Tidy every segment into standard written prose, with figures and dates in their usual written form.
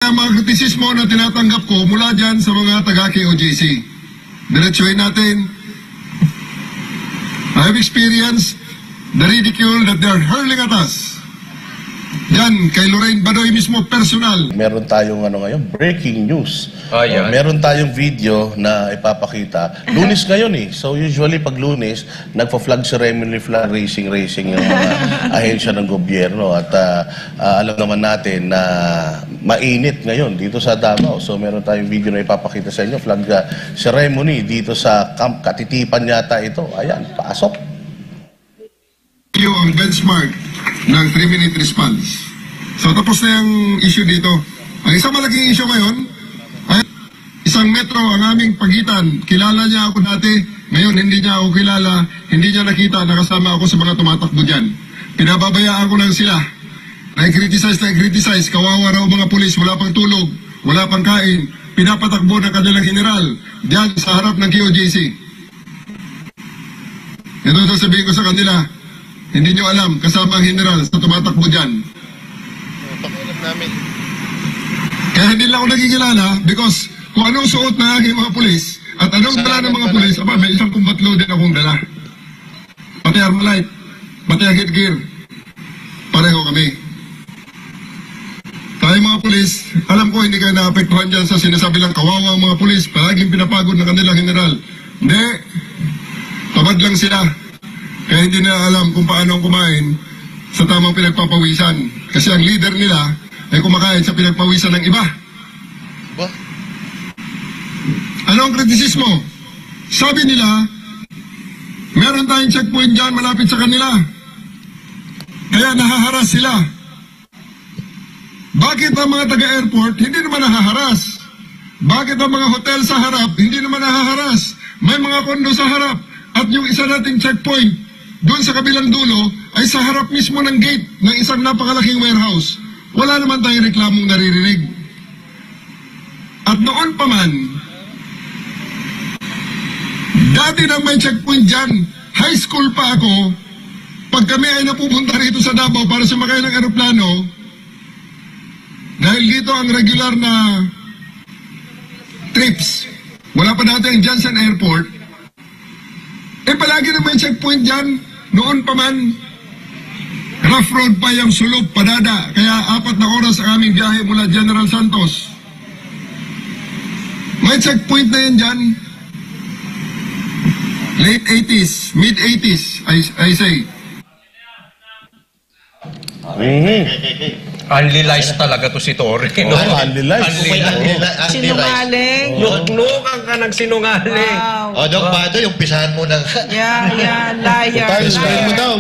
ang mga kritisismo na tinatanggap ko mula dyan sa mga taga-KOJC. Diretsuhin natin. I have experienced the ridicule that they are hurling at us. Yan, kay Lorraine Badoy mismo, personal. Meron tayong ngayon, breaking news. Yan. Meron tayong video na ipapakita. Lunes ngayon eh. So usually pag Lunes, nagpa-flag ceremony, flag racing yung mga ahensya ng gobyerno. At alam naman natin na mainit ngayon dito sa Davao. So meron tayong video na ipapakita sa inyo, flag ceremony dito sa Camp Katitipan yata ito. Ayan, pasok. Yung ang benchmark ng 3-minute response. So tapos na yung issue dito. Ang isang malaking issue ngayon ay isang metro ang aming pagitan. Kilala niya ako dati, ngayon hindi niya ako kilala, hindi niya nakita, nakasama ako sa mga tumatakbo dyan. Pinababayaan ko lang sila. Na-criticize, kawawa raw mga pulis, wala pang tulog, wala pang kain, pinapatakbo ng kanilang general dyan sa harap ng KOJC. Ito sasabihin ko sa kanila, hindi nyo alam, kasama ang general sa tumatakbo dyan. Kaya hindi lang ako nagkikilala because kung anong suot ng aking mga pulis at anong dala ng mga pulis, aba, may isang kumbatlo din akong dala. Pati Armalite, pati agit gear. Pareho kami. Tayo mga pulis, alam ko hindi kayo naapektuhan dyan sa sinasabi lang kawawa ang mga pulis, palaging pinapagod ng kanilang general. Hindi. Tamad lang sila. Kaya hindi na alam kung paano kumain sa tamang pinagpapawisan. Kasi ang leader nila ay kumakain sa pinagpawisan ng iba. Ano ang kritisismo? Sabi nila, meron tayong checkpoint dyan malapit sa kanila. Kaya nahaharas sila. Bakit ang mga taga-airport hindi naman nahaharas? Bakit ang mga hotel sa harap hindi naman nahaharas? May mga kondo sa harap. At yung isa nating checkpoint, doon sa kabilang dulo, ay sa harap mismo ng gate ng isang napakalaking warehouse. Wala naman tayong reklamong naririnig. At noon pa man, dati nang may checkpoint dyan, high school pa ako, pag kami ay napupunta rito sa Davao para sumakay ng aeroplano, dahil dito ang regular na trips, wala pa dati ang Johnson Airport, palagi na may checkpoint dyan, noon pa man, rough road pa yung sulok, padada, kaya 4 na oras ang aming biyahe mula General Santos. May checkpoint na yan dyan, late 80s, mid 80s, I say. Unrealized talaga to si Torre. No? Unrealized. Sinungaling. Nuknukan ka ng sinungaling. Wow. O, Doc Bado, yung pisahan mo ng... Yeah, liar.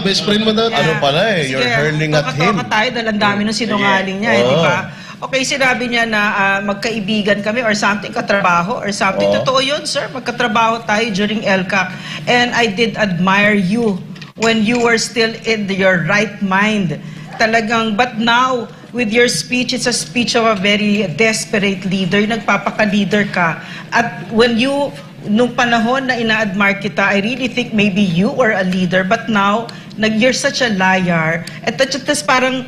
Best friend mo daw. Ano pala eh, you're hurling at him. Kakatoka tayo dahil ang dami ng sinungaling niya, di ba? Okay, sinabi niya na magkaibigan kami or something, katrabaho or something. Totoo yun, sir. Magkatrabaho tayo during LCAC. And I did admire you when you were still in your right mind. Talagang, but now, with your speech, it's a speech of a very desperate leader. Nagpapaka-leader ka. At when you, nung panahon na ina-admire kita, I really think maybe you were a leader. But now, you're such a liar. At tas parang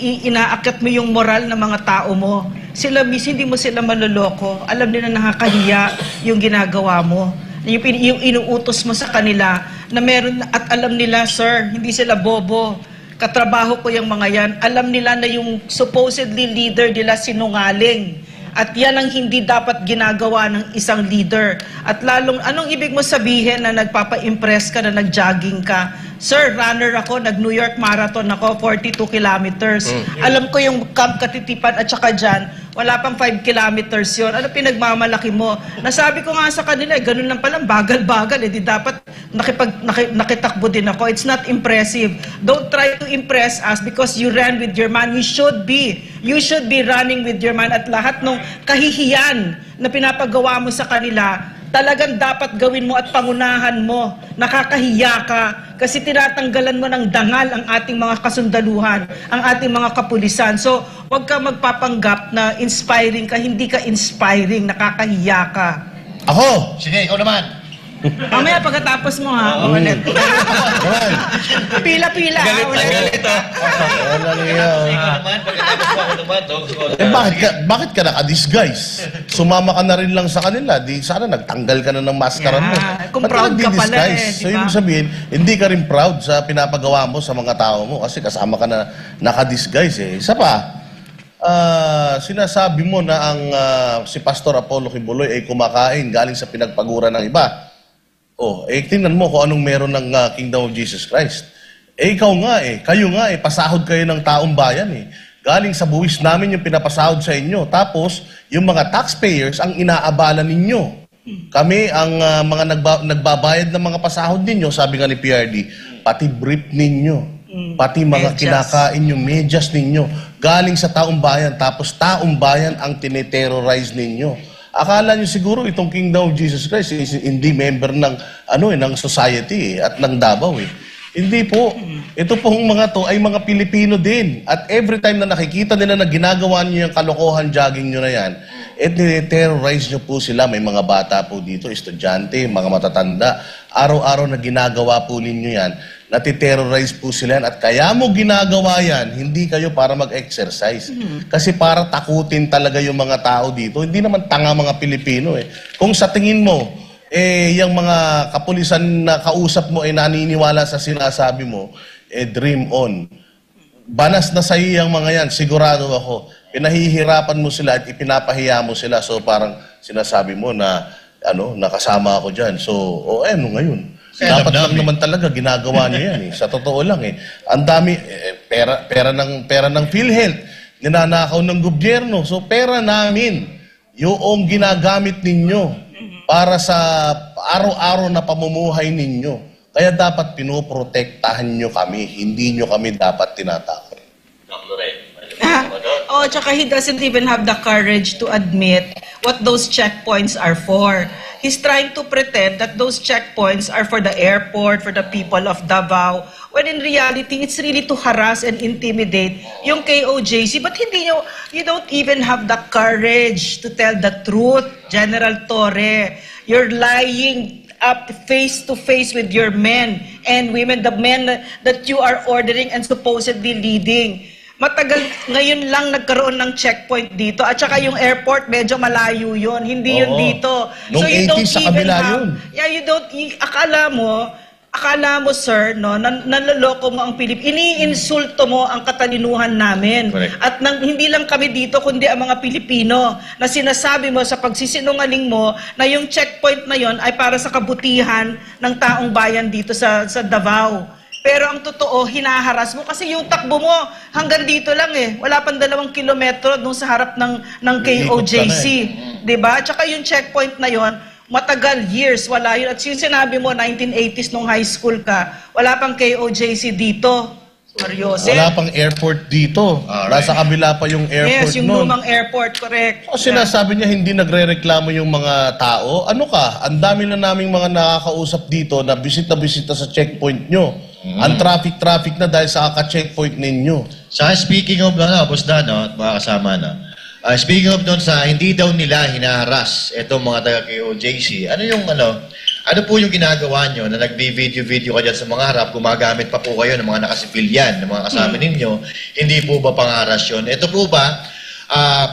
inaakyat mo yung moral ng mga tao mo. Sila, hindi mo sila maloloko. Alam nila nakakahiya yung ginagawa mo. Yung inuutos mo sa kanila na meron, at alam nila, sir, hindi sila bobo. Katrabaho ko yung mga yan. Alam nila na yung supposedly leader nila sinungaling. At yan ang hindi dapat ginagawa ng isang leader. At lalong, anong ibig mo sabihin na nagpapa-impress ka, na nag-jogging ka? Sir, runner ako, nag-New York Marathon ako, 42 kilometers. Alam ko yung Camp Katitipan at saka dyan, wala pang 5 kilometers yun. Ano pinagmamalaki mo? Nasabi ko nga sa kanila, ganun lang palang, bagal-bagal. Di dapat nakitakbo din ako. It's not impressive. Don't try to impress us because you ran with your man. You should be running with your man. At lahat ng kahihiyan na pinapagawa mo sa kanila, talagang dapat gawin mo at pangunahan mo. Nakakahiya ka kasi tinatanggalan mo ng dangal ang ating mga kasundaluhan, ang ating mga kapulisan. So, huwag ka magpapanggap na inspiring ka, hindi ka inspiring, nakakahiya ka. Ako! Sige, ikaw naman. Mamaya pagkatapos mo ha, ulit. Pila-pila ha, Galit na ulit. galit ha. Walang iya. Bakit ka naka-disguise? Sumama ka na rin lang sa kanila. Di sana nagtanggal ka na ng maskara mo. Yeah. Kung Ba't proud ka pala nagdi-disguise? eh, So, di ba? ibig sabihin, hindi ka rin proud sa pinapagawa mo sa mga tao mo kasi kasama ka na naka-disguise eh. Isa pa, sinasabi mo na ang si Pastor Apollo Kibuloy ay kumakain galing sa pinagpaguran ng iba. Oh, tingnan mo kung anong meron ng Kingdom of Jesus Christ. Ikaw nga kayo nga pasahod kayo ng taong bayan eh. Galing sa buwis namin yung pinapasahod sa inyo. Tapos, yung mga taxpayers ang inaabala ninyo. Kami ang mga nagbabayad ng mga pasahod ninyo, sabi nga ni PRD, pati brief ninyo. Pati mga Medyas. kinakain yung medyas ninyo. Galing sa taong bayan. Tapos taong bayan ang tineterrorize ninyo. Akala nyo siguro itong Kingdom of Jesus Christ is hindi member ng ng society at ng Davao eh. Hindi po. Ito pong mga to ay mga Pilipino din. At every time na nakikita nila na ginagawa niyo yung kalokohan jogging nyo na yan, terrorize nyo po sila. May mga bata po dito, estudyante, mga matatanda. Araw-araw na ginagawa po ninyo yan. Natiterrorize po sila yan. At kaya mo ginagawa yan, hindi kayo para mag-exercise. Kasi para takutin talaga yung mga tao dito. Hindi naman tanga mga Pilipino eh. Kung sa tingin mo, yung mga kapulisan na kausap mo ay naniniwala sa sinasabi mo, dream on. Banas na sa iyo yung mga yan, sigurado ako. Pinahihirapan mo sila at ipinapahiya mo sila. So parang sinasabi mo na nakasama ako dyan. So, ngayon? Dapat lang naman talaga ginagawa niya yan eh. Sa totoo lang eh. Ang dami, pera ng PhilHealth, ninanakaw ng gobyerno. So pera namin, yung ginagamit ninyo para sa araw-araw na pamumuhay ninyo. Kaya dapat pinoprotektahan nyo kami. Hindi nyo kami dapat tinatakot. Tsaka he doesn't even have the courage to admit what those checkpoints are for. He's trying to pretend that those checkpoints are for the airport, for the people of Davao, when in reality, it's really to harass and intimidate yung KOJC. But you don't even have the courage to tell the truth, General Torre. You're lying up face to face with your men and women, the men that you are ordering and supposedly leading. Matagal, ngayon lang nagkaroon ng checkpoint dito. At saka yung airport, medyo malayo yun. Hindi yun dito. Nung 80s sa kabila yun. Yeah, akala mo, sir, nanloloko mo ang Pilip. Iniinsulto mo ang katalinuhan namin. Correct. At hindi lang kami dito, kundi ang mga Pilipino, na sinasabi mo sa pagsisinungaling mo na yung checkpoint na yon ay para sa kabutihan ng taong bayan dito sa Davao. Pero ang totoo, hinaharas mo kasi yung takbo mo hanggang dito lang eh. Wala pang 2 kilometro dun sa harap ng KOJC. Diba? Tsaka yung checkpoint na yon, matagal, years, wala yun. At yung sinabi mo, 1980s nung high school ka, wala pang KOJC dito. Seryoso. Wala pang airport dito. Nasa kabila pa yung airport Yes, yung nun. lumang airport, correct. O sinasabi niya hindi nagre-reklamo yung mga tao. Ano ka? Ang dami na naming mga nakakausap dito na bisita-bisita sa checkpoint nyo. Ang traffic na dahil sa kaka-checkpoint ninyo. Sa speaking of, Boss Dan, at mga kasama na, speaking of doon sa hindi daw nila hinaharas itong mga taga-KOJC, ano po yung ginagawa nyo na nag-video-video ka dyan sa mga harap, gumagamit pa po kayo ng mga nakasibilyan, ng mga kasama ninyo, hindi po ba pangaras yun? Ito po ba,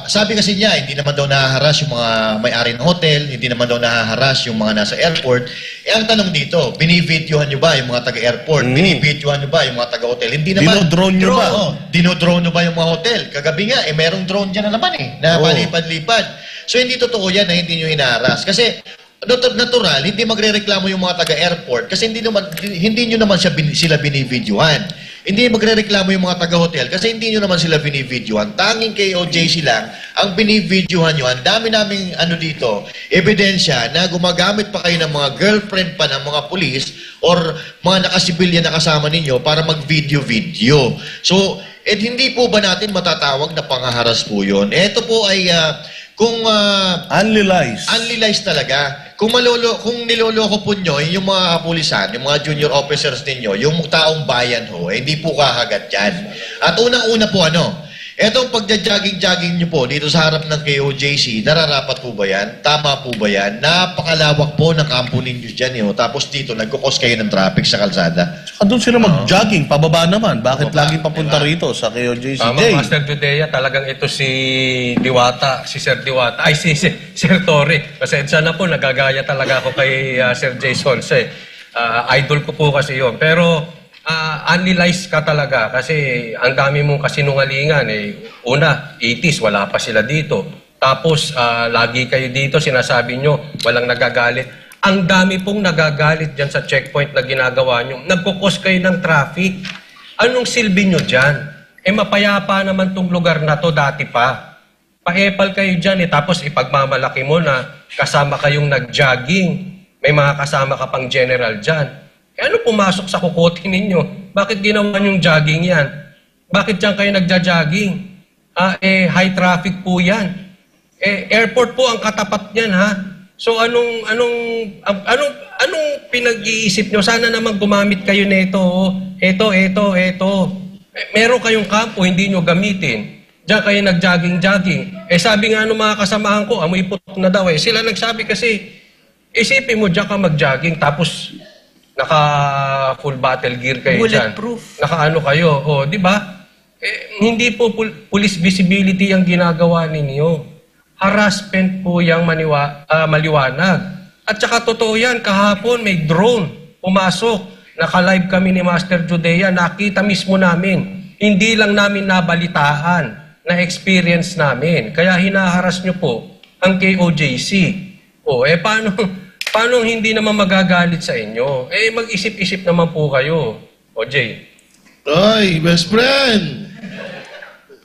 sabi kasi niya, hindi naman daw nahaharas yung mga may-ari ng hotel, hindi naman daw nahaharas yung mga nasa airport. Ang tanong dito, binivideohan nyo ba yung mga taga-airport? Binivideohan nyo ba yung mga taga-hotel? Hindi naman. Dinodrone nyo ba? Dinodrone nyo ba yung mga hotel? Kagabi nga, merong drone dyan na naman na palipad-lipad. So hindi totoo yan na hindi nyo hinaharas. Kasi natural, hindi magrereklamo yung mga taga-airport kasi hindi nyo naman sila binivideohan. Hindi magrereklamo yung mga taga-hotel kasi hindi nyo naman sila binivideohan. Tanging KOJC lang ang binivideohan nyo. Ang dami naming dito, ebidensya na gumagamit pa kayo ng mga girlfriend pa ng mga pulis or mga nakasibilyan na kasama ninyo para mag-video-video. So, hindi po ba natin matatawag na pangaharas po yun? Ito po ay unrealized talaga. Kung niloloko po nyo, yung mga kapulisan, yung mga junior officers ninyo, yung taong bayan ho, hindi po kahagat yan. At unang-una po, Etong pagja-jogging-jogging nyo po dito sa harap ng KOJC, nararapat po ba yan? Tama po ba yan? Napakalawak po ng kampo ninyo dyan. Tapos dito, nagkukos kayo ng traffic sa kalsada. Doon sila mag-jogging, pababa naman. Bakit Pababa, lagi papunta diba? rito sa KOJC? Tama, Master Judea, talagang ito si Diwata, si Sir Diwata, ay si Sir Torre. Pasensya na po, nagagaya talaga ako kay Sir Jay Solse. Idol ko po kasi yun. Pero analyze ka talaga kasi ang dami mong kasinungalingan. Una, 80s, wala pa sila dito. Tapos, lagi kayo dito, sinasabi nyo, walang nagagalit. Ang dami pong nagagalit dyan sa checkpoint na ginagawa nyo. Nagkukos kayo ng traffic. Anong silbi nyo dyan? Mapayapa naman tong lugar na to dati pa. Paepal kayo dyan tapos ipagmamalaki mo na kasama kayong nag-jogging. May mga kasama ka pang general dyan. Ano pumasok sa kukote ninyo? Bakit ginawa yung jogging yan? Bakit dyan kayo nagja-jogging? High traffic po yan. Airport po ang katapat niyan, ha? So anong pinag-iisip nyo? Sana naman gumamit kayo nito. Ito. Meron kayong kampo, hindi nyo gamitin. Diyan kayo nag-jogging-jogging. Sabi nga nung mga kasamahan ko, amoy putok na daw. Sila nagsabi kasi, isipin mo diyan ka mag-jogging, tapos naka full battle gear kayo dyan. Bulletproof. Naka kayo. Di ba? Hindi po police visibility ang ginagawa ninyo. Harassment po yung maliwanag. At saka totoo yan, kahapon may drone pumasok. Naka-live kami ni Master Judea, nakita mismo namin. Hindi lang namin nabalitaan, na-experience namin. Kaya hinaharas nyo po ang KOJC. Paano hindi naman magagalit sa inyo? Mag-isip-isip naman po kayo. Jay. Oy, best friend!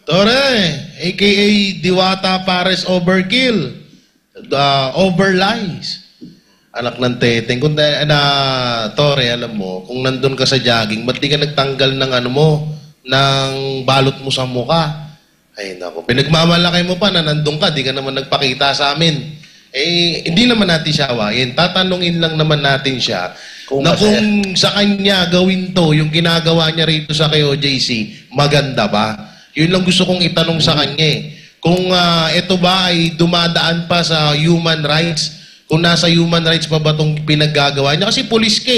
Tore, a.k.a. Diwata Pares Overkill. Overlies. Anak ng teteng. Tore, alam mo, kung nandun ka sa jogging, ba't di ka nagtanggal ng ng balot mo sa mukha? Ay, naku. Pinagmamalaki mo pa na nandun ka, di ka naman nagpakita sa amin. Hindi naman natin siya awayin. Tatanungin lang naman natin siya kung sa kanya gawin to, yung ginagawa niya rito sa KOJC, maganda ba? Yun lang gusto kong itanong sa kanya. Kung ito ba ay dumadaan pa sa human rights, kung nasa human rights pa ba itong pinaggagawa niya? Kasi pulis ka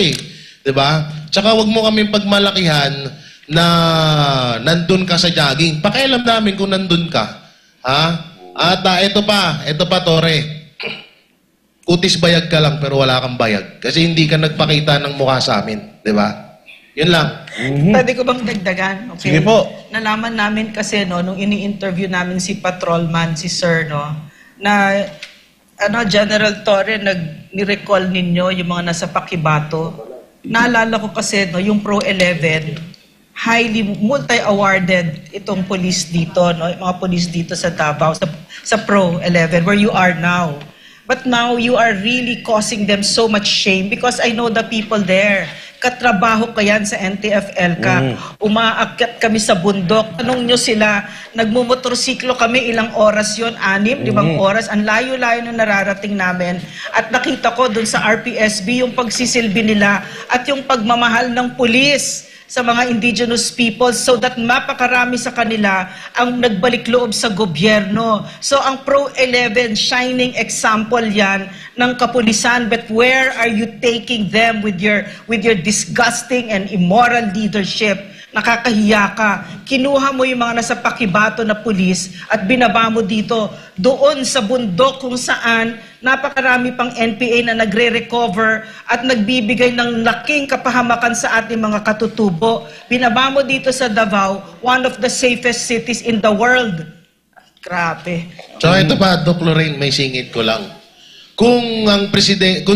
diba? Tsaka wag mo kaming pagmalakihan na nandun ka sa jogging. Pakialam namin kung nandun ka. Ha? At ito pa, Tore. Kutis bayag ka lang pero wala kang bayag. Kasi hindi ka nagpakita ng mukha sa amin. Di ba? Yun lang. Pwede ko bang dagdagan? Okay. Sige po. Nalaman namin kasi, nung ini-interview namin si patrolman, si Sir, na General Torre, nag-recall ninyo yung mga nasa Pakibato. Naalala ko kasi, yung Pro 11, highly multi-awarded itong police dito, yung mga police dito sa Davao, sa Pro 11, where you are now. But now, you are really causing them so much shame because I know the people there. Katrabaho ka yan sa NTF-ELCA. Umaakyat kami sa bundok. Tanong nyo sila, nagmumotorsiklo kami, ilang oras yon 6, 5 oras. Ang layo-layo na nararating namin. At nakita ko dun sa RPSB yung pagsisilbi nila at yung pagmamahal ng pulis sa mga indigenous people so that mapakarami sa kanila ang nagbalik loob sa gobyerno. So ang Pro 11, shining example yan ng kapulisan, but where are you taking them with your disgusting and immoral leadership? Nakakahiya ka. Kinuha mo yung mga nasa Pakibato na pulis at binaba mo dito doon sa bundok kung saan napakarami pang NPA na nagre-recover at nagbibigay ng laking kapahamakan sa ating mga katutubo. Binaba mo dito sa Davao, one of the safest cities in the world. Grabe. So ito pa, Doc Lorraine, may singit ko lang. Kung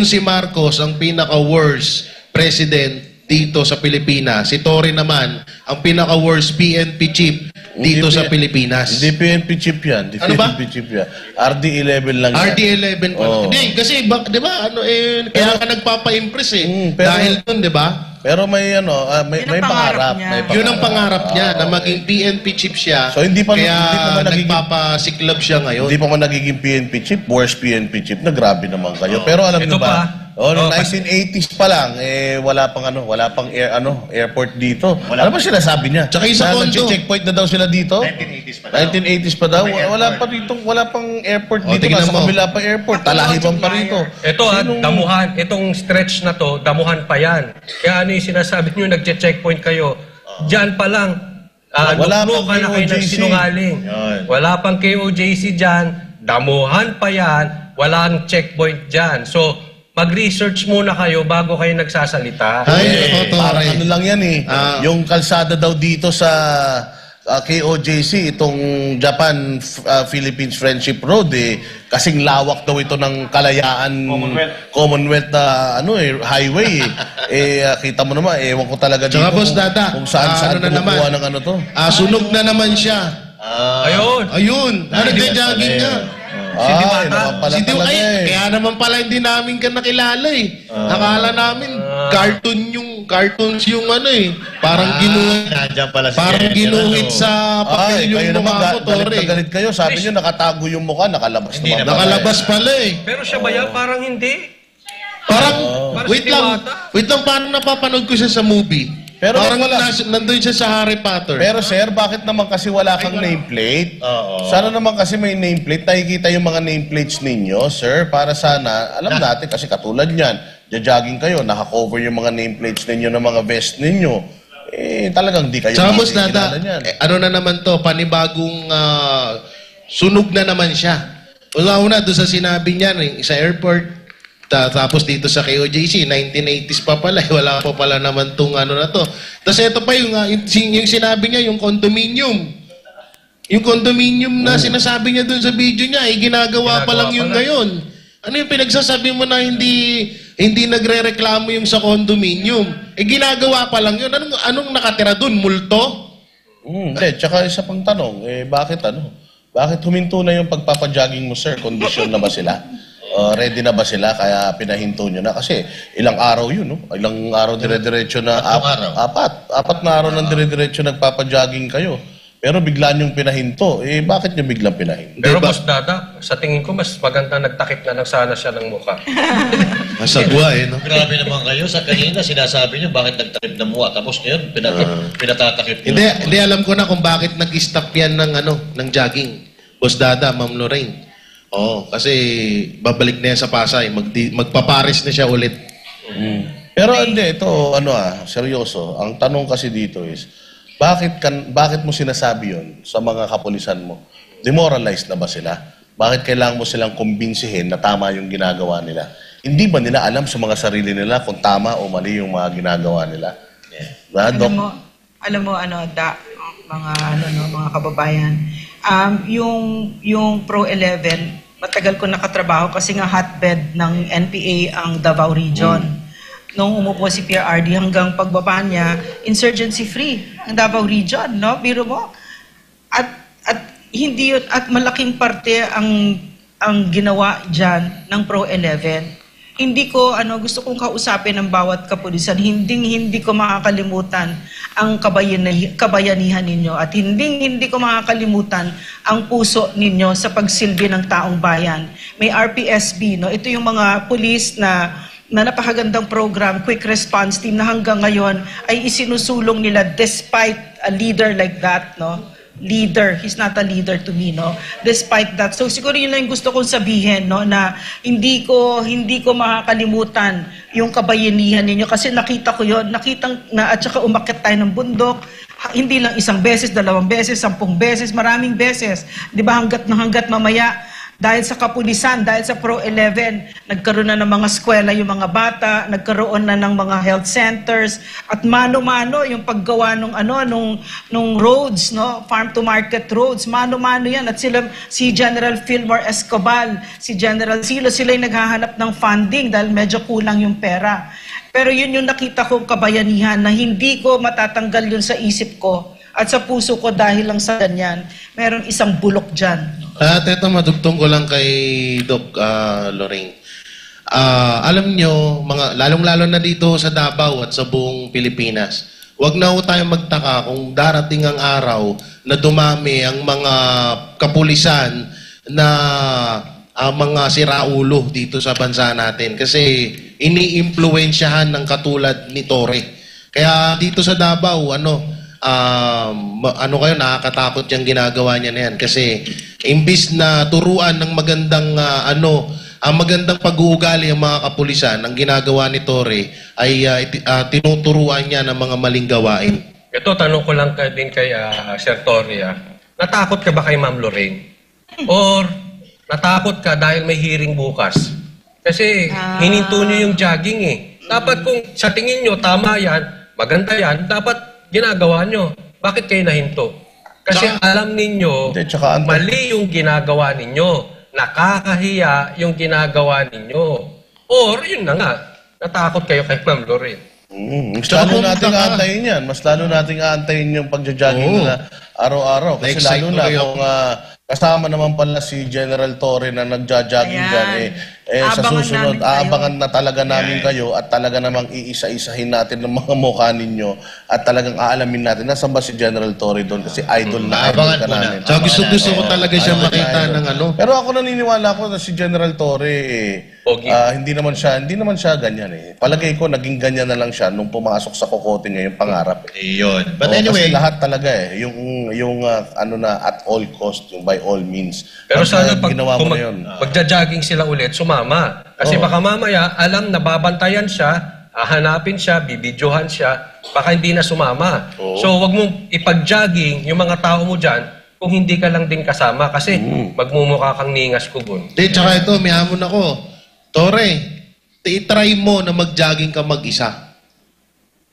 si Marcos ang pinaka-worst president dito sa Pilipinas, si Torre naman ang pinaka-worst PNP chief dito sa Pilipinas. Hindi PNP chief yan. Ano ba? PNP chief yan. RD11 lang yan. RD11 pa. Hindi, kasi di ba, kaya ka nagpapa-impress dahil dun, di ba? Pero may Yun ang pangarap. pangarap niya. Yun ang pangarap niya, na maging PNP chief siya. So, hindi pa kaya nagiging- nagpapasiklab siya ngayon. Hindi pa man nagiging PNP chief, worst PNP chief na grabe naman kayo. Pero alam Ito niyo ba? pa. Noong Oh, 1980s pa lang, wala pang airport dito. Ano ba sinasabi niya? Tsaka isa kondo. Checkpoint na daw sila dito? 1980s pa daw. 1980s pa daw? Wala pang airport O, dito. tingnan Nasa mo. kabila pa airport. Talahiban pa rito. Ito damuhan. Itong stretch na to, damuhan pa yan. Kaya ano yung sinasabi nyo, nagche-checkpoint kayo. Diyan pa lang, Wala nukno pang ka na kayo ng KOJC. sinungaling. Yun. Wala pang KOJC dyan, damuhan pa yan, walang checkpoint dyan. So, mag-research muna kayo bago kayo nagsasalita. Ay, Parang Tore. ano lang yan yung kalsada daw dito sa KOJC, itong Japan-Philippines Friendship Road, kasing lawak daw ito ng Kalayaan Commonwealth na highway. Kita mo naman, ewan ko talaga Tsaka, dito Boss Dada, kung saan ano na kumukuha naman? ng ano to. Sunog na naman siya. Ayun. Ayun, nagja-jogging nga. Si Diwata. naman pala Si Diw, talaga kaya naman pala hindi namin ka nakilala Akala namin cartoons yung parang ginuhit. Nandiyan pala si Parang General, ginuhit sa papel kayo yung naman, mukha ko, galit Tore. na galit kayo. Sabi nyo, nakatago yung mukha, nakalabas Hindi naman. naman. Nakalabas pala Pero siya ba yan? Parang hindi. Parang, Parang wait si lang, Diwata. parang napapanood ko siya sa movie. Pero Parang wala. nandun siya sa Harry Potter. Pero sir, bakit naman kasi wala kang nameplate? Oo. Sana naman kasi may nameplate. Nakikita yung mga nameplates ninyo, sir. Para sana, alam natin kasi katulad niyan, jogging kayo, nakakover yung mga nameplates ninyo ng mga vest ninyo. Talagang di kayo Tsaka, Boss makikilala Dada, niyan. ano na naman to, panibagong sunog na naman siya. Una-una, doon sa sinabi niya, sa airport, tapos dito sa KOJC, 1980s pa pala, wala pa pala naman tong ano na to. Tapos ito pa yung sinabi niya, yung condominium. Yung condominium na sinasabi niya doon sa video niya, ginagawa pa lang yun ngayon. Ano yung pinagsasabi mo na hindi nagre-reklamo yung sa condominium? Ginagawa pa lang yun. Anong nakatira doon? Multo? Hindi, tsaka isa pang tanong, bakit huminto na yung pagpapajogging mo, sir? Kondisyon na ba sila? Ready na ba sila? Kaya pinahinto nyo na. Kasi ilang araw yun, no? Ilang araw dire-diretso na... Tatlong araw. Apat na araw ng dire-diretso nagpapajogging kayo. Pero bigla nyong pinahinto. Bakit nyo biglang pinahinto? Pero Boss Dada, sa tingin ko, mas maganda nagtakip na lang sana siya ng mukha. Masagwa no? Grabe naman kayo. Sa kanina, sinasabi niyo bakit nagtakip na mukha. Tapos ngayon, pinatatakip niyo. Hindi alam ko na kung bakit nag-stop yan ng jogging. Boss Dada, Ma'am Lorraine. Kasi babalik na yan sa Pasay. Magpaparis na siya ulit. Pero hindi, ito, seryoso. Ang tanong kasi dito is, bakit mo sinasabi yun sa mga kapulisan mo? Demoralized na ba sila? Bakit kailangan mo silang kumbinsihin na tama yung ginagawa nila? Hindi ba nila alam sa mga sarili nila kung tama o mali yung mga ginagawa nila? Ba, Doc? Alam mo, mga kababayan, yung Pro 11, matagal ko nakatrabaho kasi nga hotbed ng NPA ang Davao Region. Nung umupo si PRRD hanggang pagbaba niya, insurgency free ang Davao Region, no? Biro mo. At hindi yun, at malaking parte ang ginawa diyan ng Pro 11. Hindi ko gusto kong kausapin ng bawat kapulisan. Hindi ko makakalimutan ang kabayanihan ninyo at hindi ko makakalimutan ang puso ninyo sa pagsilbi ng taong bayan. May RPSB, no? Ito yung mga pulis na napakagandang program, quick response team na hanggang ngayon ay isinusulong nila despite a leader like that, no? Leader, he's not a leader to me, no? Despite that. So siguro yun lang yung gusto kong sabihin, no, na hindi ko makakalimutan yung kabayanihan ninyo kasi nakita ko yun, at saka umakyat tayo ng bundok, hindi lang isang beses, 2 beses, 10 beses, maraming beses. 'Di ba hanggat mamaya dahil sa kapulisan, dahil sa Pro 11, nagkaroon na ng mga eskwela yung mga bata, nagkaroon na ng mga health centers, at mano-mano yung paggawa nung roads, no? Farm to market roads, mano-mano yan. At si General Fillmore Escobar, si General Silo, sila yung naghahanap ng funding dahil medyo kulang yung pera. Pero yun yung nakita kong kabayanihan na hindi ko matatanggal yun sa isip ko at sa puso ko dahil lang sa ganyan. Merong isang bulok dyan. At ito, madugtong ko lang kay Doc Lorraine. Alam nyo, lalong-lalo na dito sa Davao at sa buong Pilipinas, wag na ho tayong magtaka kung darating ang araw na dumami ang mga kapulisan na mga siraulo dito sa bansa natin. Kasi iniimpluwensyahan ng katulad ni Torre. Kaya dito sa Davao, kayo, nakakatakot yung ginagawa niya na yan. Kasi imbis na turuan ng magandang ang magandang pag-uugali ng mga kapulisan, ang ginagawa ni Torre ay tinuturuan niya ng mga maling gawain. Ito, tanong ko lang din kay Sir Torre. Natakot ka ba kay Ma'am Lorraine? Or natakot ka dahil may hearing bukas? Kasi hininto niyo yung jogging eh. Dapat kung sa tingin niyo tama yan, maganda yan, dapat ginagawa niyo. Bakit kayo nahinto? Kasi alam ninyo, mali yung ginagawa ninyo. Nakakahiya yung ginagawa ninyo. Or, yun na nga, natakot kayo kay Ma'am Lorraine. Mas lalo nating aantayin yan. Mas lalo nating aantayin yung pagja-jogging na araw-araw. Kasi lalo na kung kasama naman pala si General Torre na nagja-jogging dyan, sa susunod, aabangan na talaga namin kayo at talaga namang iisa-isahin natin ng mga mukha ninyo at talagang aalamin natin nasan ba si General Torre doon kasi idol na idol ka namin. So gusto ko talaga siya makita ng Pero ako naniniwala ko na si General Torre, hindi naman siya ganyan eh. Palagay ko, naging ganyan na lang siya nung pumasok sa kokote niya yung pangarap. Iyon. But anyway, kasi lahat talaga yung at all cost, yung by all means. Pero at, sana pag ginawa mo na yun. magja-jogging sila ulit, sumama. Kasi baka mamaya, alam na babantayan siya, hahanapin siya, bibidyohan siya, baka hindi na sumama. So wag mong ipag-jogging yung mga tao mo dyan kung hindi ka lang din kasama kasi magmumukha kang ningas kugon. Tsaka ito, may hamon ako. Torre, i-try mo na mag-jogging ka mag-isa.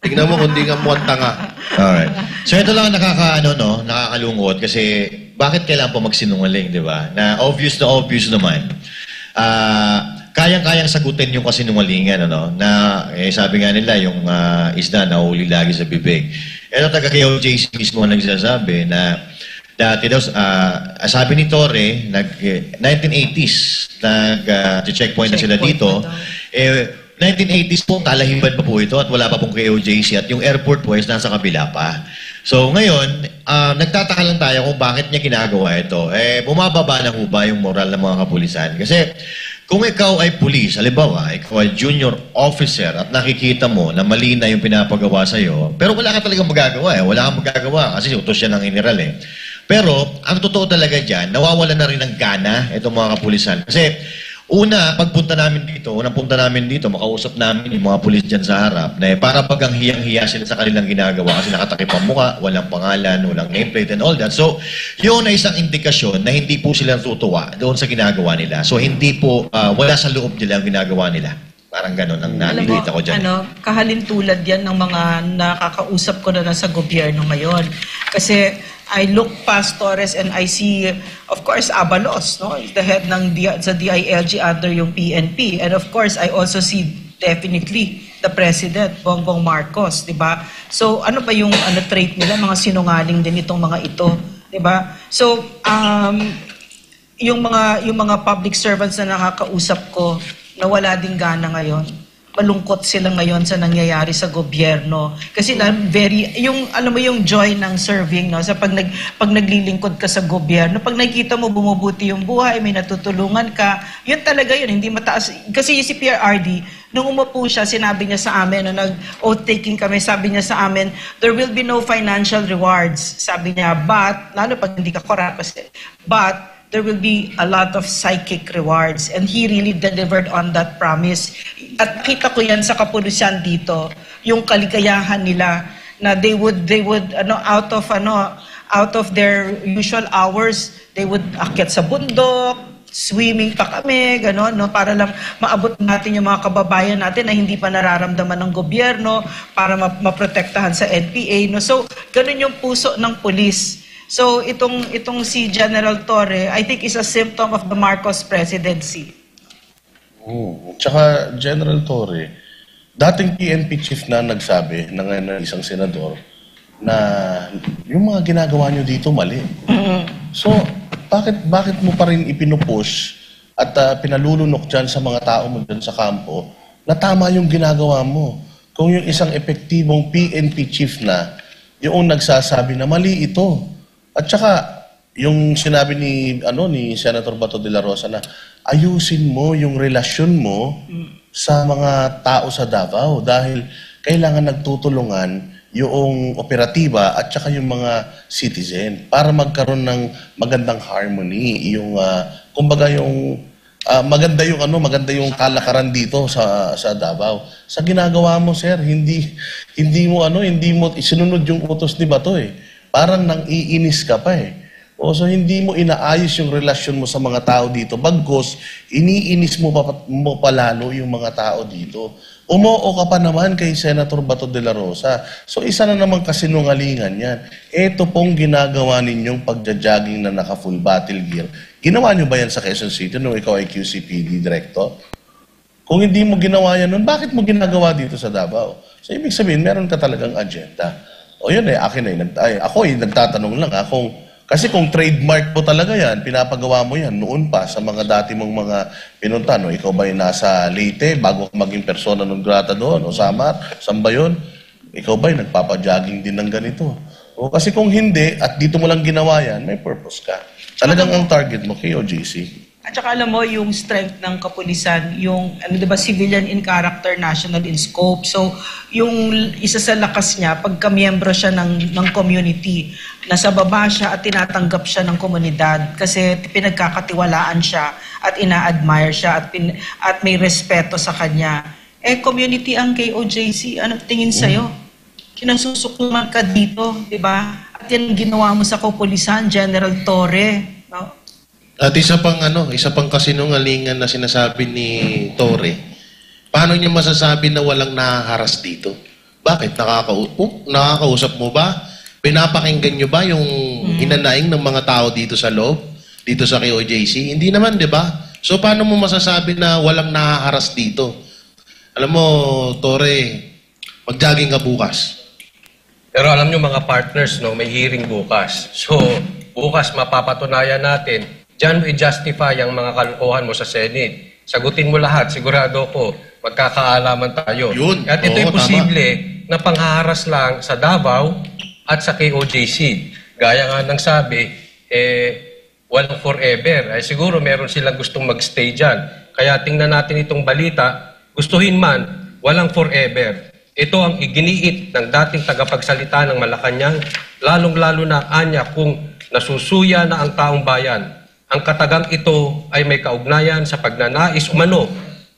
Tignan mo kung di ka mukhang tanga. alright. So ito lang nakakalungkot kasi bakit kailangan pa magsinungaling, di ba? Na obvious naman. Kayang-kayang sagutin yung kasinungalingan, na sabi nga nila, yung isda na huli lagi sa bibig. Ito taga KOJC mismo ang nagsasabi na dati daw, sabi ni Torre, 1980s, nag-checkpoint na sila dito. 1980s po, talahiban pa po ito at wala pa pong KOJC at yung airport po is nasa kabila pa. So ngayon, nagtataka lang tayo kung bakit niya ginagawa ito. Bumababa na ho ba yung moral ng mga kapulisan? Kasi kung ikaw ay pulis, halimbawa, ikaw ay junior officer at nakikita mo na mali na yung pinapagawa sa'yo, pero wala ka talagang magagawa Wala kang magagawa kasi utos siya ng general Pero, ang totoo talaga dyan, nawawala na rin ng gana itong mga kapulisan. Kasi, unang punta namin dito, makausap namin yung mga pulis dyan sa harap, na para bagang hiyang-hiya sila sa kanilang ginagawa kasi nakatakip ang mukha, walang pangalan, walang nameplate and all that. So, yun ay isang indikasyon na hindi po sila natutuwa doon sa ginagawa nila. So, hindi po, wala sa loob nila ang ginagawa nila. Parang gano'n ang nalilita ko dyan. Kahalintulad yan ng mga nakakausap ko na nasa gobyerno ngayon. Kasi I look past Torres and I see, of course, Abalos, the head ng sa DILG under yung PNP. And of course, I also see definitely the President, Bongbong Marcos, di ba? So, ano ba yung trait nila? Mga sinungaling din itong mga ito, di ba? So, yung mga public servants na nakakausap ko, na wala ding gana ngayon. Malungkot sila ngayon sa nangyayari sa gobyerno. Kasi yung joy ng serving, sa pag naglilingkod ka sa gobyerno, pag nakikita mo bumubuti yung buhay, may natutulungan ka, yun talaga yun, hindi mataas. Kasi yung si PRRD, nung umupo siya, sinabi niya sa amin, oath-taking kami, sabi niya sa amin, there will be no financial rewards. Sabi niya, but, lalo pag hindi ka corrupt kasi, but, there will be a lot of psychic rewards. And he really delivered on that promise. At kita ko yan sa kapulisan dito, yung kaligayahan nila na they would out of their usual hours, they would akyat sa bundok, swimming pa kami, para lang maabot natin yung mga kababayan natin na hindi pa nararamdaman ng gobyerno para maprotektahan sa NPA. So, ganun yung puso ng pulis. So, itong si General Torre, I think is a symptom of the Marcos presidency. Tsaka, General Torre, dating PNP chief na nagsabi ng isang senador na yung mga ginagawa nyo dito mali. So, bakit mo pa rin ipinupush at pinalulunok dyan sa mga tao mo dyan sa kampo na tama yung ginagawa mo? Kung yung isang epektibong PNP chief na yung nagsasabi na mali ito. At saka, yung sinabi ni Senator Bato de la Rosa na ayusin mo yung relasyon mo sa mga tao sa Davao dahil kailangan nagtutulungan yung operatiba at saka yung mga citizen para magkaroon ng magandang harmony, yung kumbaga yung maganda yung kalakaran dito sa Davao. Sa ginagawa mo, sir, hindi mo isinunod yung utos ni Bato eh. Parang nang iinis ka pa eh. So hindi mo inaayos yung relasyon mo sa mga tao dito. Bagkos, iniinis mo pa lalo yung mga tao dito. Umoo ka pa naman kay Senator Bato de la Rosa. So isa na naman kasinungalingan yan. Ito pong ginagawa ninyong pagja-jogging na naka-full battle gear. Ginawa nyo ba yan sa Quezon City nung ikaw ay QCPD Director? Kung hindi mo ginawa yan nun, bakit mo ginagawa dito sa Davao? So ibig sabihin, meron ka talagang agenda. O yun eh, ako nagtatanong lang kasi kung trademark po talaga yan, pinapagawa mo yan noon pa sa mga dati mong mga pinunta. No? Ikaw ba yung nasa Leyte bago ka maging persona non grata doon? O Samar? Saan ba yun? Ikaw ba yung nagpapajogging din ng ganito? O kasi kung hindi, at dito mo lang ginawa yan, may purpose ka. Talagang ang target mo, KOJC. At saka alam mo, yung strength ng kapulisan, yung civilian in character, national in scope. So, yung isa sa lakas niya, pagka miyembro siya ng community, nasa baba siya at tinatanggap siya ng komunidad kasi pinagkakatiwalaan siya at ina-admire siya at may respeto sa kanya. Community ang KOJC, ano tingin sa'yo? Kinasusukuman ka dito, di ba? At yan ginawa mo sa kapulisan, General Torre, no? At isa pang kasinungalingan na sinasabi ni Torre, paano niya masasabi na walang nahaharas dito? Bakit? Nakakausap mo ba? Pinapakinggan niyo ba yung hinanaing ng mga tao dito sa loob? Dito sa KOJC? Hindi naman, di ba? So, paano mo masasabi na walang nahaharas dito? Alam mo, Torre, mag-jogging ka bukas. Pero alam nyo mga partners, no, may hearing bukas. So, bukas mapapatunayan natin, diyan mo i-justify ang mga kalokohan mo sa Senate. Sagutin mo lahat, sigurado ko, magkakaalaman tayo. Yun. At ito'y posible na panghaharas lang sa Davao at sa KOJC. Gaya nga ng sabi, walang forever. Ay siguro meron silang gustong magstay dyan. Kaya tingnan natin itong balita, gustuhin man, walang forever. Ito ang iginiit ng dating tagapagsalita ng Malacanang, lalong-lalo na anya kung nasusuya na ang taong bayan. Ang katagang ito ay may kaugnayan sa pagnanais umano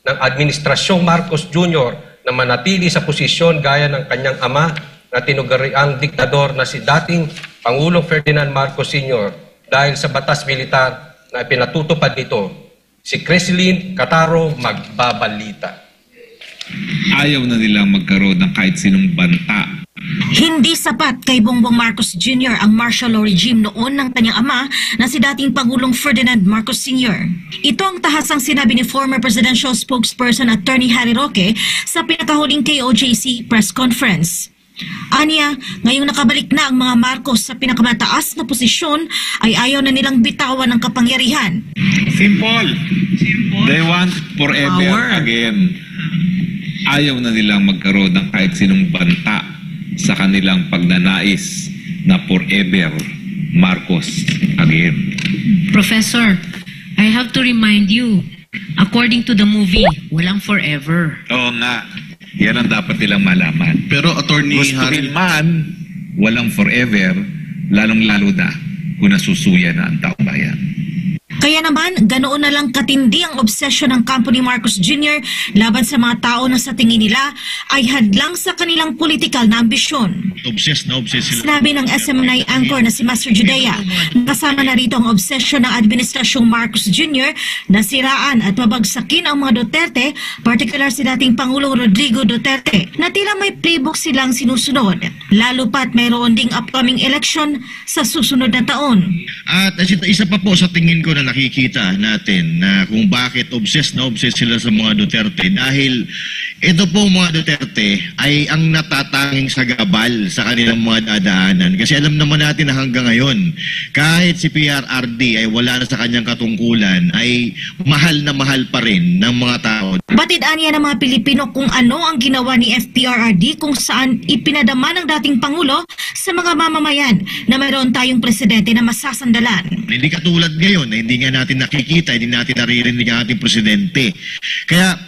ng Administrasyong Marcos Jr. na manatili sa posisyon gaya ng kanyang ama na tinugariang diktador na si dating Pangulong Ferdinand Marcos Sr. dahil sa batas militar na pinatutupad nito. Si Creslin Cataro magbabalita. Ayaw na nilang magkaroon ng kahit sinong banta. Hindi sapat kay Bongbong Marcos Jr. ang martial law regime noon ng kanyang ama na si dating Pangulong Ferdinand Marcos Sr. Ito ang tahasang sinabi ni former presidential spokesperson Attorney Harry Roque sa pinakahuling KOJC press conference. Aniya, ngayong nakabalik na ang mga Marcos sa pinakamataas na posisyon ay ayaw na nilang bitawan ng kapangyarihan. Simple. They want forever again. Ayaw na nilang magkaroon ng kahit sinong banta sa kanilang pagnanais na forever Marcos again. Professor, I have to remind you, according to the movie, walang forever. Oo nga, yan ang dapat nilang malaman. Pero Attorney Gustuhin man, walang forever, lalong-lalo na kung nasusuya na ang taong bayan. Kaya naman, ganoon na lang katindi ang obsesyon ng kampo ni Marcos Jr. laban sa mga tao na sa tingin nila ay hadlang sa kanilang politikal na ambisyon. Obsessed sila. Sinabi ng SMNI anchor na si Master Judea, kasama na rito ang obsesyon ng Administrasyong Marcos Jr. na siraan at pabagsakin ang mga Duterte, particular si dating Pangulong Rodrigo Duterte, na tila may playbook silang sinusunod, lalo pat mayroon ding upcoming election sa susunod na taon. At isa pa po sa tingin ko na nakikita natin na kung bakit obsessed sila sa mga Duterte dahil ito po mga Duterte ay ang natatanging sagabal sa kanilang mga dadaanan. Kasi alam naman natin na hanggang ngayon, kahit si PRRD ay wala na sa kanyang katungkulan, ay mahal na mahal pa rin ng mga tao. Batid aniya ng mga Pilipino kung ano ang ginawa ni FPRRD kung saan ipinadama ng dating Pangulo sa mga mamamayan na mayroon tayong presidente na masasandalan. Hindi katulad ngayon na hindi nga natin nakikita, hindi natin naririnig ang ating presidente. Kaya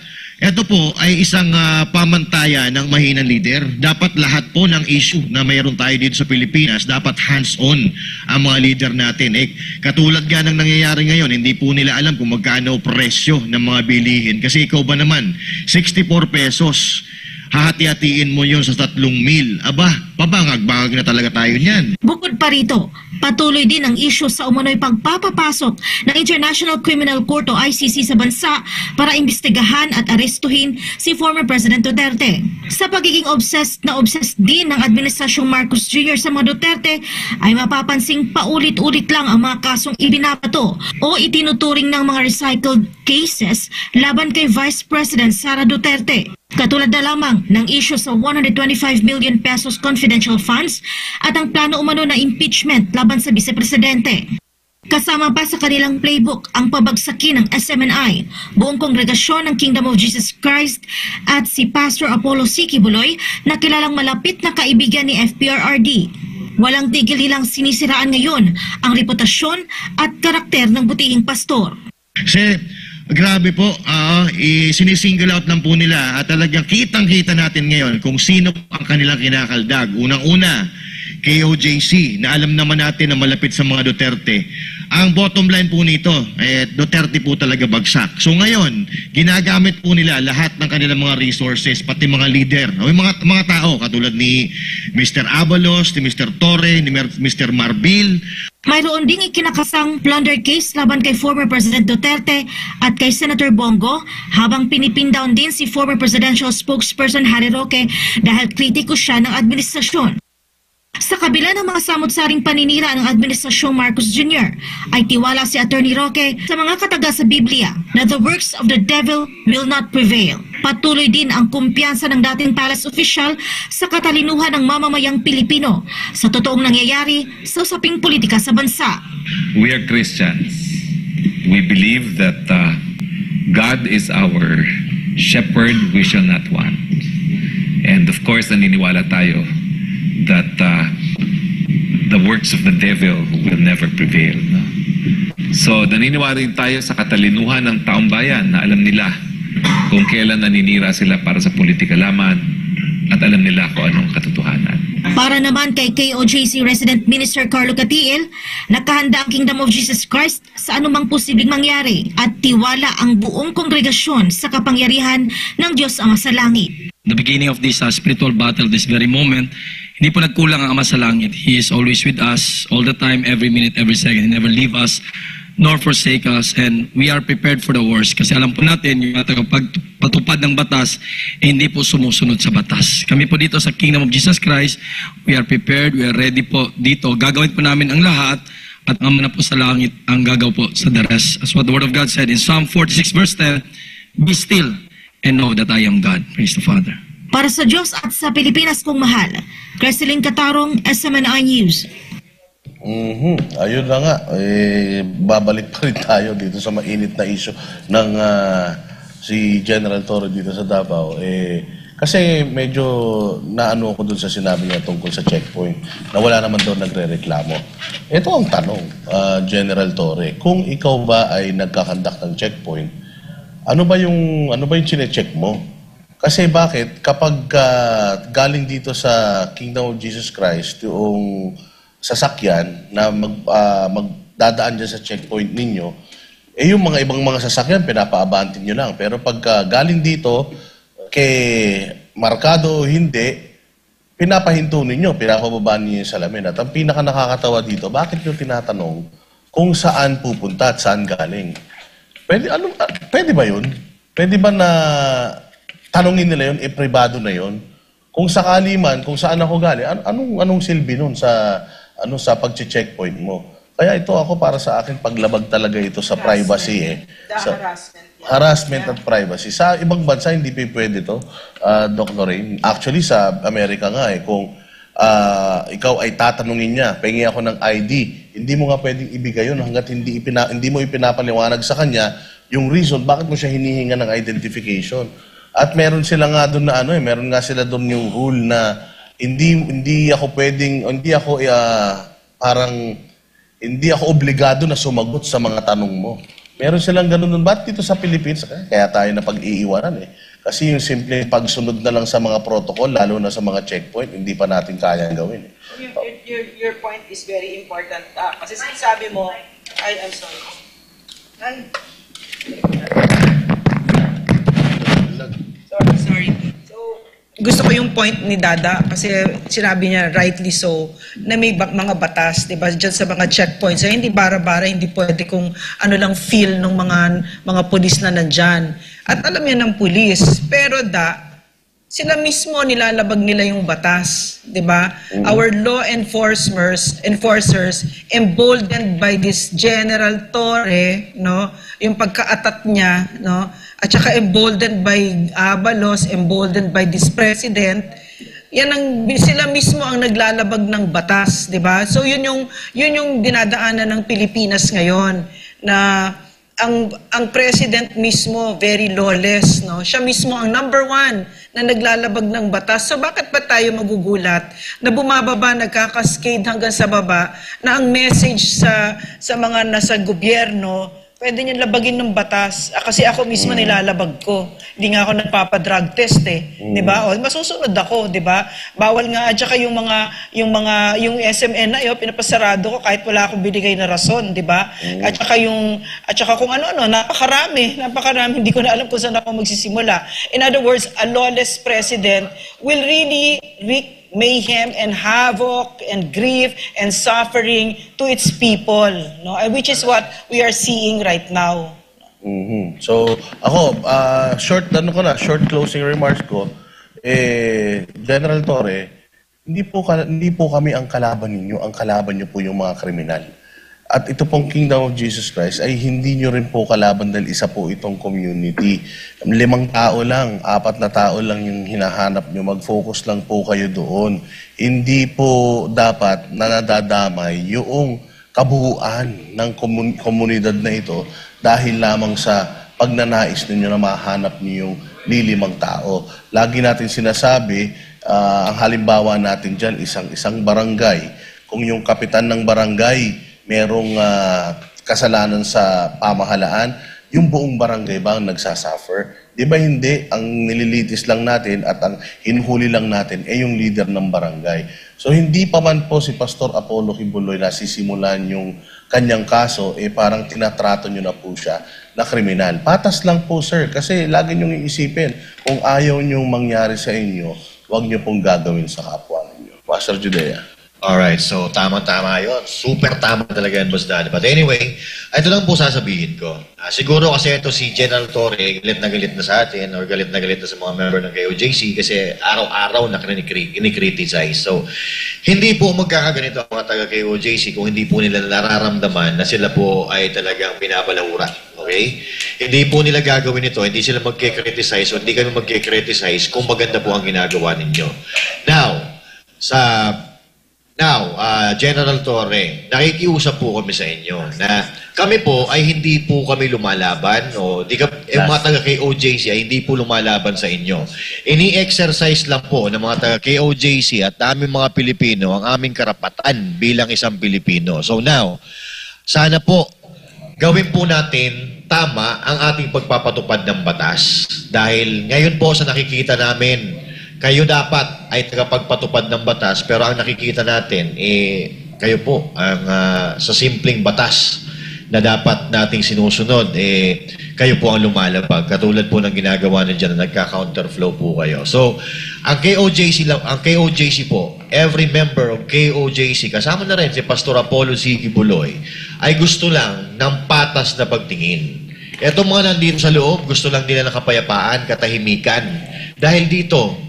Ito po ay isang pamantayan ng mahinang leader. Dapat lahat po ng issue na mayroon tayo dito sa Pilipinas, dapat hands-on ang mga leader natin. Katulad nga ng nangyayari ngayon, hindi po nila alam kung magkano presyo ng mga bilihin. Kasi ikaw ba naman, 64 pesos, hahati-hatiin mo yun sa 3,000. Aba, pabangag-bangag na talaga tayo niyan. Bukod pa rito, patuloy din ang isyu sa umunoy pagpapapasok ng International Criminal Court o ICC sa bansa para imbestigahan at arestuhin si former President Duterte. Sa pagiging obsessed din ng Administrasyong Marcos Jr. sa mga Duterte, ay mapapansing paulit-ulit lang ang mga kasong ibinabato o itinuturing ng mga recycled cases laban kay Vice President Sara Duterte. Katulad na lamang ng issue sa 125 million pesos confidential funds at ang plano umano na impeachment laban sa Vice-Presidente. Kasama pa sa kanilang playbook ang pabagsakin ng SMNI, buong kongregasyon ng Kingdom of Jesus Christ at si Pastor Apollo C. Kibuloy na kilalang malapit na kaibigan ni FPRRD. Walang tigil nilang sinisiraan ngayon ang reputasyon at karakter ng butihing pastor. Grabe po, sinisingle out lang po nila at talagang kitang-kita natin ngayon kung sino ang kanilang kinakaldag. Unang-una, KOJC, na alam naman natin na malapit sa mga Duterte. Ang bottom line po nito, Duterte po talaga bagsak. So ngayon, ginagamit po nila lahat ng kanilang mga resources, pati mga leader, o yung mga tao katulad ni Mr. Abalos, ni Mr. Torre, ni Mr. Marbil. Mayroon ding ikinakasang plunder case laban kay former President Duterte at kay Senator Bongo, habang pinipin down din si former presidential spokesperson Harry Roque dahil kritiko siya ng administrasyon. Sa kabila ng mga samot-saring paninira ng Administrasyong Marcos Jr., ay tiwala si Attorney Roque sa mga kataga sa Biblia na the works of the devil will not prevail. Patuloy din ang kumpiyansa ng dating palace official sa katalinuhan ng mamamayang Pilipino sa totoong nangyayari sa usaping politika sa bansa. We are Christians. We believe that God is our shepherd, we shall not want. And of course, naniniwala tayo that the works of the devil will never prevail. No? So, naniniwala rin tayo sa katalinuhan ng taong bayan na alam nila kung kailan naninira sila para sa politika lamang at alam nila kung anong katotohanan. Para naman kay KOJC Resident Minister Carlo Catiel, nakahanda ang Kingdom of Jesus Christ sa anumang posibleng mangyari at tiwala ang buong kongregasyon sa kapangyarihan ng Diyos Ama sa Langit. The beginning of this spiritual battle, this very moment, hindi po nagkulang ang Ama sa Langit. He is always with us all the time, every minute, every second. He never leave us nor forsake us, and we are prepared for the worst. Kasi alam po natin, yung patupad ng batas, hindi po sumusunod sa batas. Kami po dito sa Kingdom of Jesus Christ, we are prepared, we are ready po dito. Gagawin po namin ang lahat, at ang Ama na po sa langit ang gagaw po sa the rest. As what the Word of God said in Psalm 46 verse 10, be still and know that I am God. Praise the Father. Para sa Diyos at sa Pilipinas kong mahal, Cresceline Catarong, SMNI News. Ayun na nga, babalik pa rin tayo dito sa mainit na issue ng si General Torre dito sa Davao. Kasi medyo naano ko dun sa sinabi niya tungkol sa checkpoint na wala naman doon nagre-reklamo. Ito ang tanong, General Torre, kung ikaw ba ay nagkakandak ng checkpoint, ano ba yung chine-check mo? Kasi bakit kapag galing dito sa Kingdom of Jesus Christ yung sasakyan na magdadaan dyan sa checkpoint ninyo, yung mga ibang mga sasakyan pinapaabantin nyo lang. Pero pag galing dito kay markado hindi, pinapahinto ninyo, pinapababaan ninyo yung salamin. At ang pinaka nakakatawa dito, bakit nyo tinatanong kung saan pupunta at saan galing? Pwede ba yun? Pwede ba na tanongin nila yun, pribado na yun? Kung sakali man, kung saan ako galing, anong silbi nun sa pag-checkpoint mo? Kaya ito ako para sa akin paglabag talaga ito sa privacy harassment at privacy. Sa ibang bansa hindi pwede to, Dr. Rain. Actually sa Amerika nga kung ikaw ay tatanungin niya, pengi ako ng ID, hindi mo nga pwedeng ibigay yun hanggat hindi mo ipinapaliwanag sa kanya yung reason bakit mo siya hinihinga ng identification. At meron sila nga doon na meron nga sila doon yung rule na hindi ako hindi ako obligado na sumagot sa mga tanong mo. Meron silang ganun nun. Ba't dito sa Philippines? Kaya tayo na pag-iiwanan eh. Kasi yung simple pagsunod na lang sa mga protocol, lalo na sa mga checkpoint, hindi pa natin kayang gawin eh. Your point is very important. Kasi sinasabi mo, I'm sorry. Sorry. So, gusto ko yung point ni Dada kasi sinabi niya rightly so na may mga batas, 'di ba? Diyan sa mga checkpoints, ay hindi bara-bara, hindi pwede kung ano lang feel ng mga pulis na nandiyan. At alam yan ng pulis, pero sila mismo nilalabag nila yung batas, 'di ba? Our law enforcers emboldened by this General Torre, no? Yung pagkaatat niya, no? At saka emboldened by Abalos, emboldened by this president, sila mismo ang naglalabag ng batas, 'di ba? So yun yung dinadaanan ng Pilipinas ngayon na ang president mismo very lawless, no? Siya mismo ang number 1 na naglalabag ng batas. So bakit pa tayo magugulat na bumababa, nagkakascade hanggang sa baba na ang message sa mga nasa gobyerno, pwede niyo labagin ng batas. Kasi ako mismo nilalabag ko. Hindi nga ako nagpapa-drug test eh. 'Di ba? O masusunod ako, 'di ba? Bawal nga at saka yung SMN na 'yo pinapasarado ko kahit wala akong binigay na rason, 'di ba? At saka kung ano-ano, napakarami, hindi ko na alam kung saan ako magsisimula. In other words, a lawless president will really wreak mayhem and havoc and grief and suffering to its people, no? Which is what we are seeing right now. So, ako, short closing remarks ko, General Torre, hindi po kami ang kalaban ninyo, ang kalaban niyo po yung mga kriminal. At ito pong Kingdom of Jesus Christ ay hindi nyo rin po kalaban dahil isa po itong community. 5 tao lang, 4 na tao lang yung hinahanap nyo. Mag-focus lang po kayo doon. Hindi po dapat na nadadamay yung kabuuan ng komunidad na ito dahil lamang sa pagnanais ninyo na mahanap niyo yung 5 tao. Lagi natin sinasabi, ang halimbawa natin dyan, isang barangay. Kung yung kapitan ng barangay merong kasalanan sa pamahalaan, yung buong barangay ba ang nagsasuffer? Di ba hindi? Ang nililitis lang natin at ang hinhuli lang natin ay yung leader ng barangay. So hindi pa man po si Pastor Apollo Kibuloy na sisimulan yung kanyang kaso, parang tinatrato nyo na po siya na kriminal. Patas lang po, sir, kasi lagi nyong iisipin, kung ayaw nyong mangyari sa inyo, huwag nyo pong gagawin sa kapwa ninyo. Pastor Judea. Alright, so tama-tama yun. Super tama talaga yan, Boss Danny. But anyway, ito lang po sasabihin ko. Siguro kasi ito si General Torre, galit na sa atin or galit na sa mga member ng KOJC kasi araw-araw na kinikriticize. So, hindi po magkakaganito ang mga taga-KOJC kung hindi po nila nararamdaman na sila po ay talagang binabalahura. Okay? Hindi po nila gagawin ito, hindi sila magkikriticize o hindi kami magkikriticize kung maganda po ang ginagawa ninyo. Now, General Torre, nakikiusap po kami sa inyo na kami po ay hindi po kami lumalaban o yung mga taga-KOJC ay hindi po lumalaban sa inyo. Ini-exercise lang po ng mga taga-KOJC at aming mga Pilipino ang aming karapatan bilang isang Pilipino. So now, sana po gawin po natin tama ang ating pagpapatupad ng batas dahil ngayon po sa nakikita namin, kayo dapat ay tagapagpatupad ng batas pero ang nakikita natin kayo po ang sa simpleng batas na dapat nating sinusunod kayo po ang lumalabag katulad po ng ginagawa niyo diyan na nagka-counterflow po kayo. So ang KOJC po, every member of KOJC kasama na rin si Pastor Apollo C. Kibuloy ay gusto lang ng patas na pagtingin. Etong mga nandito sa loob, gusto lang nila ng kapayapaan, katahimikan. Dahil dito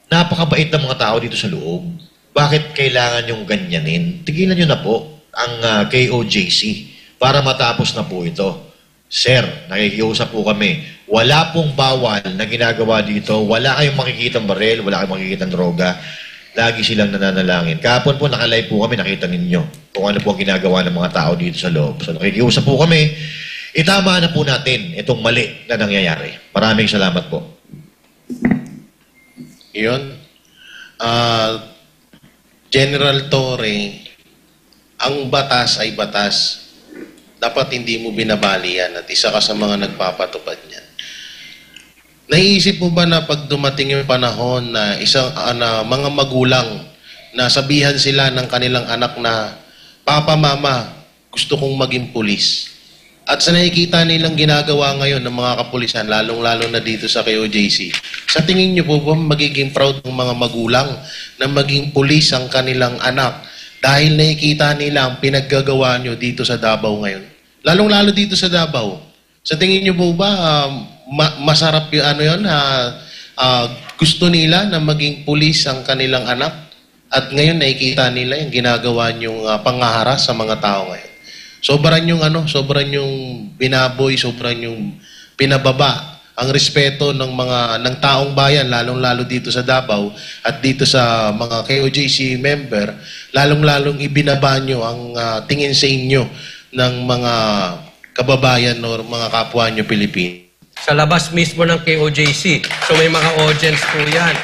napakabait ng mga tao dito sa loob. Bakit kailangan yung ganyanin? Tigilan nyo na po ang KOJC para matapos na po ito. Sir, nakikiusap po kami. Wala pong bawal na ginagawa dito. Wala kayong makikitang baril, wala kayong makikitang droga. Lagi silang nananalangin. Kahapon po nakalive po kami, nakita ninyo kung ano po ang ginagawa ng mga tao dito sa loob. So nakikiusap po kami. Itama na po natin itong mali na nangyayari. Maraming salamat po. Yun. General Torre, ang batas ay batas. dapat hindi mo binabali yan at isa ka sa mga nagpapatupad niyan. Naiisip mo ba na pag dumating yung panahon na mga magulang na sabihan sila ng kanilang anak na, Papa, Mama, gusto kong maging pulis. At sa nakikita nilang ginagawa ngayon ng mga kapulisan, lalong-lalo na dito sa KOJC, sa tingin niyo po ba magiging proud ng mga magulang na maging pulis ang kanilang anak dahil nakikita nila ang pinaggagawa niyo dito sa Davao ngayon? Lalong-lalo dito sa Davao. Sa tingin niyo po ba masarap yung gusto nila na maging pulis ang kanilang anak at ngayon nakikita nila yung ginagawa niyong pangaharas sa mga tao ngayon? Sobrang yung binaboy, sobrang yung pinababa ang respeto ng taong bayan, lalong-lalo dito sa Davao at dito sa mga KOJC member, lalong-lalong ibinaba nyo ang tingin sa inyo ng mga kababayan o mga kapwa nyo Pilipino. Sa labas mismo ng KOJC. So may mga audience po yan.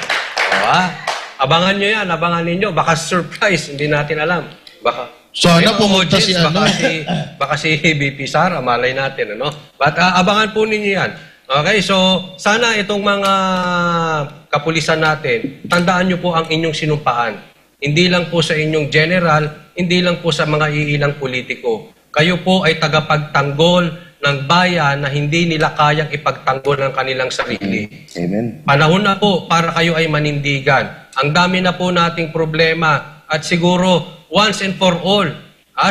Abangan nyo yan, abangan ninyo. Baka surprise, hindi natin alam. Baka sana pumunta si baka si BP Sara, malay natin, ano? But abangan po ninyo yan. Okay, so sana itong mga kapulisan natin, tandaan nyo po ang inyong sinumpaan. Hindi lang po sa inyong general, hindi lang po sa mga iilang politiko. Kayo po ay tagapagtanggol ng bayan na hindi nila kayang ipagtanggol ng kanilang sarili. Amen. Panahon na po para kayo ay manindigan. Ang dami na po nating problema at siguro once and for all,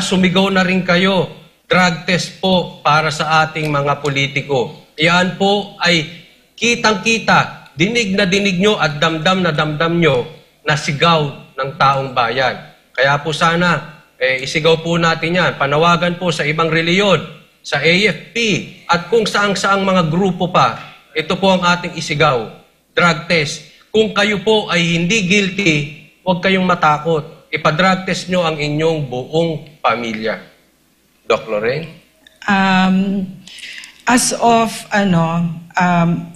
sumigaw na rin kayo. Drug test po para sa ating mga politiko. Yan po ay kitang-kita, dinig na dinig nyo at damdam na damdam nyo na sigaw ng taong bayan. Kaya po sana, isigaw po natin yan. Panawagan po sa ibang reliyon, sa AFP, at kung saang-saang mga grupo pa, ito po ang ating isigaw. Drug test. Kung kayo po ay hindi guilty, huwag kayong matakot. Ipa-drug test nyo ang inyong buong pamilya. Doc Lorraine? As of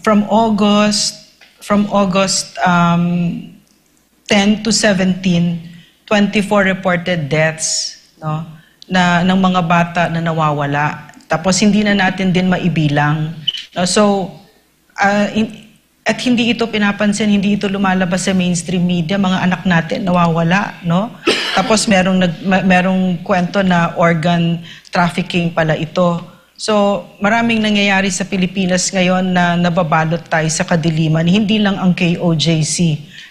from August 10 to 17, 24 reported deaths, no, ng mga bata na nawawala. Tapos hindi na natin din maibilang. No? So at hindi ito pinapansin, hindi ito lumalabas sa mainstream media, mga anak natin nawawala, no? Tapos merong kwento na organ trafficking pala ito. So, maraming nangyayari sa Pilipinas ngayon na nababalot tayo sa kadiliman. Hindi lang ang KOJC.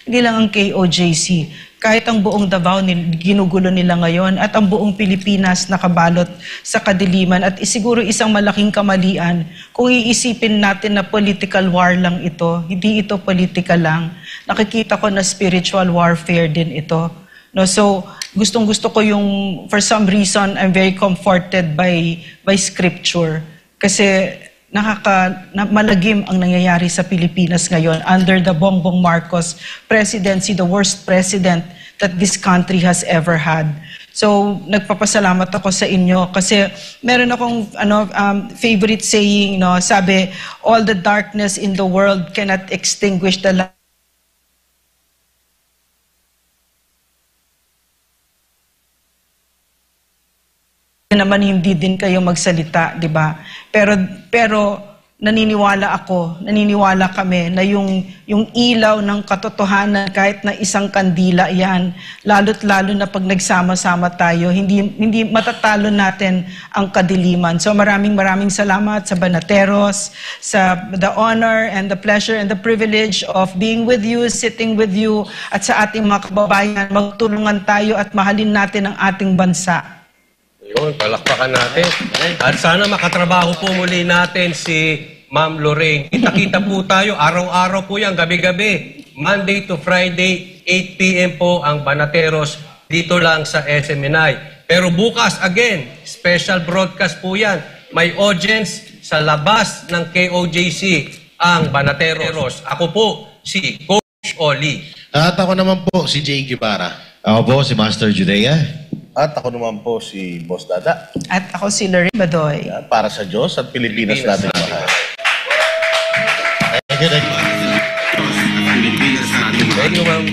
Hindi lang ang KOJC. Kahit ang buong Davao, ginugulo nila ngayon at ang buong Pilipinas nakabalot sa kadiliman. At siguro isang malaking kamalian kung iisipin natin na political war lang ito. Hindi ito political lang. Nakikita ko na spiritual warfare din ito. No, so, gustong-gusto ko yung, for some reason, I'm very comforted by scripture. Kasi malagim ang nangyayari sa Pilipinas ngayon under the Bongbong Marcos presidency, the worst president that this country has ever had. So, nagpapasalamat ako sa inyo kasi meron akong favorite saying, no, sabi, all the darkness in the world cannot extinguish the light naman hindi din kayo magsalita, di ba? Pero naniniwala kami na yung ilaw ng katotohanan kahit na isang kandila yan, lalo't lalo na pag nagsama-sama tayo, hindi matatalo natin ang kadiliman. So maraming salamat sa Banateros, sa the honor and the pleasure and the privilege of being with you, sitting with you, at sa ating mga kababayan, magtulungan tayo at mahalin natin ang ating bansa. Yun, palakpakan natin. At sana makatrabaho po muli natin si Ma'am Lorraine. Kita-kita po tayo, araw-araw po yan, gabi-gabi. Monday to Friday, 8 p.m. po ang Banateros dito lang sa SMNI. Pero bukas, again, special broadcast po yan. May audience sa labas ng KOJC, ang Banateros. Ako po, si Coach Oli. At ako naman po, si Jay Guevara. Ako po, si Master Judea. At ako naman po si Boss Dada. At ako si Lorraine Badoy. Para sa Diyos at Pilipinas natin mahal. Thank you, thank you. Thank you, ma'am.